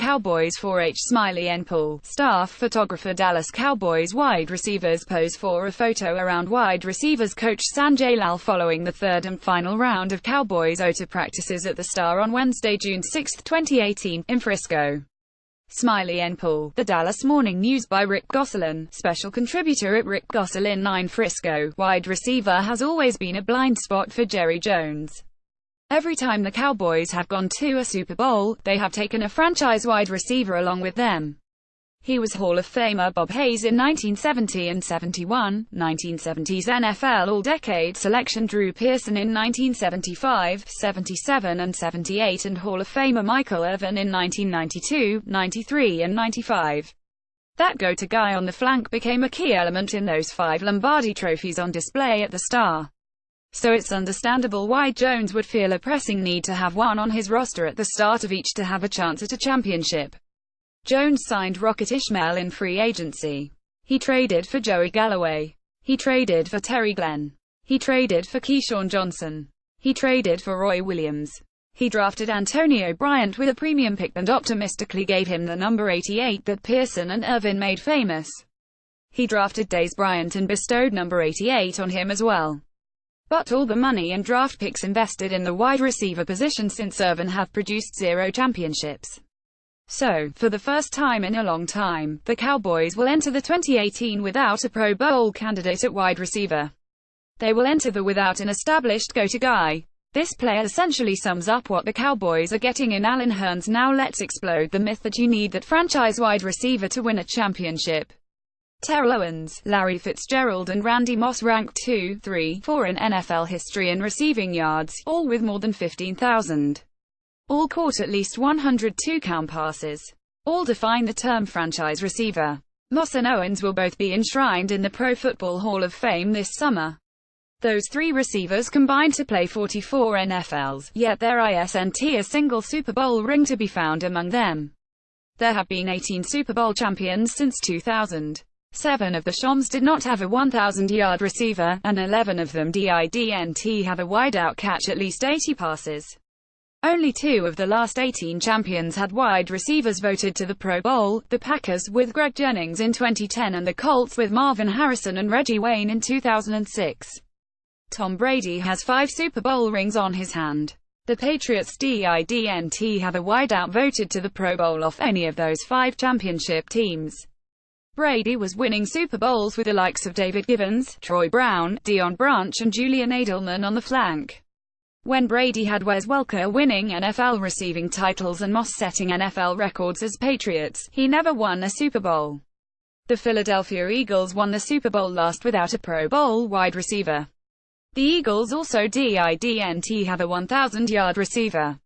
Cowboys 4H Smiley and Pool. Staff photographer Dallas Cowboys wide receivers pose for a photo around wide receivers coach Sanjay Lal following the third and final round of Cowboys OTA practices at the Star on Wednesday, June 6, 2018, in Frisco. Smiley and Pool. The Dallas Morning News by Rick Gosselin. Special contributor at Rick Gosselin 9 Frisco. Wide receiver has always been a blind spot for Jerry Jones. Every time the Cowboys have gone to a Super Bowl, they have taken a franchise wide receiver along with them. He was Hall of Famer Bob Hayes in 1970 and 71, 1970s NFL All-Decade selection Drew Pearson in 1975, 77 and 78, and Hall of Famer Michael Irvin in 1992, 93 and 95. That go-to guy on the flank became a key element in those 5 Lombardi trophies on display at the Star. So it's understandable why Jones would feel a pressing need to have one on his roster at the start of each to have a chance at a championship. Jones signed Rocket Ishmael in free agency. He traded for Joey Galloway. He traded for Terry Glenn. He traded for Keyshawn Johnson. He traded for Roy Williams. He drafted Antonio Bryant with a premium pick and optimistically gave him the number 88 that Pearson and Irvin made famous. He drafted Dez Bryant and bestowed number 88 on him as well. But all the money and draft picks invested in the wide receiver position since Irvin have produced 0 championships. So, for the first time in a long time, the Cowboys will enter the 2018 without a Pro Bowl candidate at wide receiver. They will enter the without an established go-to guy. This player essentially sums up what the Cowboys are getting in Allen Hurns. Now let's explode the myth that you need that franchise wide receiver to win a championship. Terrell Owens, Larry Fitzgerald and Randy Moss rank 2, 3, 4 in NFL history in receiving yards, all with more than 15,000. All caught at least 102 count passes. All define the term franchise receiver. Moss and Owens will both be enshrined in the Pro Football Hall of Fame this summer. Those 3 receivers combined to play 44 NFLs, yet there isn't a single Super Bowl ring to be found among them. There have been 18 Super Bowl champions since 2000. 7 of the Shams did not have a 1,000-yard receiver, and 11 of them didn't have a wideout catch at least 80 passes. Only 2 of the last 18 champions had wide receivers voted to the Pro Bowl, the Packers with Greg Jennings in 2010 and the Colts with Marvin Harrison and Reggie Wayne in 2006. Tom Brady has 5 Super Bowl rings on his hand. The Patriots didn't have a wideout voted to the Pro Bowl off any of those 5 championship teams. Brady was winning Super Bowls with the likes of David Givens, Troy Brown, Deion Branch and Julian Edelman on the flank. When Brady had Wes Welker winning NFL receiving titles and Moss setting NFL records as Patriots, he never won a Super Bowl. The Philadelphia Eagles won the Super Bowl last without a Pro Bowl wide receiver. The Eagles also didn't have a 1,000-yard receiver.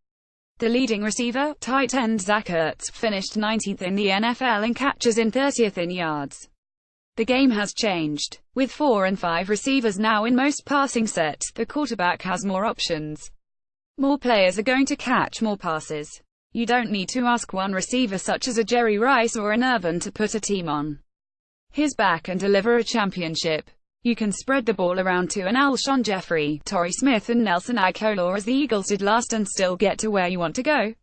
The leading receiver, tight end Zach Ertz, finished 19th in the NFL in catches and 30th in yards. The game has changed. With 4 and 5 receivers now in most passing sets, the quarterback has more options. More players are going to catch more passes. You don't need to ask one receiver such as a Jerry Rice or an Irvin to put a team on his back and deliver a championship. You can spread the ball around to an Alshon Jeffrey, Torrey Smith and Nelson Agholor as the Eagles did last and still get to where you want to go.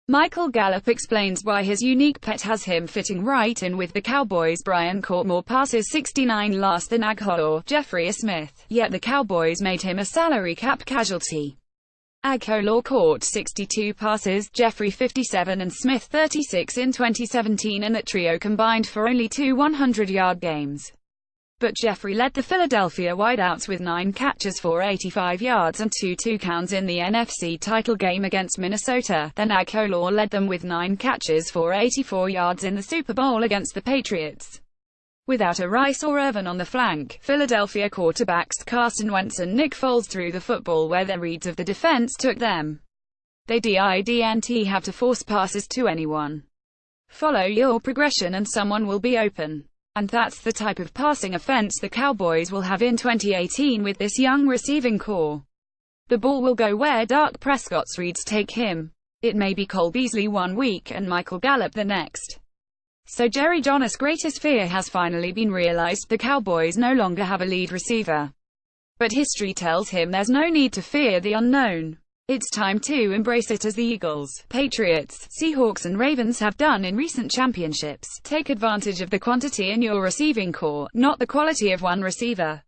Michael Gallup explains why his unique pet has him fitting right in with the Cowboys. Brian caught more passes 69 last than Agholor, Jeffrey or Smith, yet the Cowboys made him a salary cap casualty. Agholor caught 62 passes, Jeffrey 57 and Smith 36 in 2017, and that trio combined for only 2 100-yard games. But Jeffrey led the Philadelphia wideouts with 9 catches for 85 yards and 2 touchdowns in the NFC title game against Minnesota. Then Agholor led them with 9 catches for 84 yards in the Super Bowl against the Patriots. Without a Rice or Irvin on the flank, Philadelphia quarterbacks Carson Wentz and Nick Foles threw the football where the reads of the defense took them. They didn't have to force passes to anyone. Follow your progression and someone will be open. And that's the type of passing offense the Cowboys will have in 2018 with this young receiving core. The ball will go where Dak Prescott's reads take him. It may be Cole Beasley one week and Michael Gallup the next. So Jerry Jones' greatest fear has finally been realized. The Cowboys no longer have a lead receiver. But history tells him there's no need to fear the unknown. It's time to embrace it as the Eagles, Patriots, Seahawks and Ravens have done in recent championships. Take advantage of the quantity in your receiving core, not the quality of one receiver.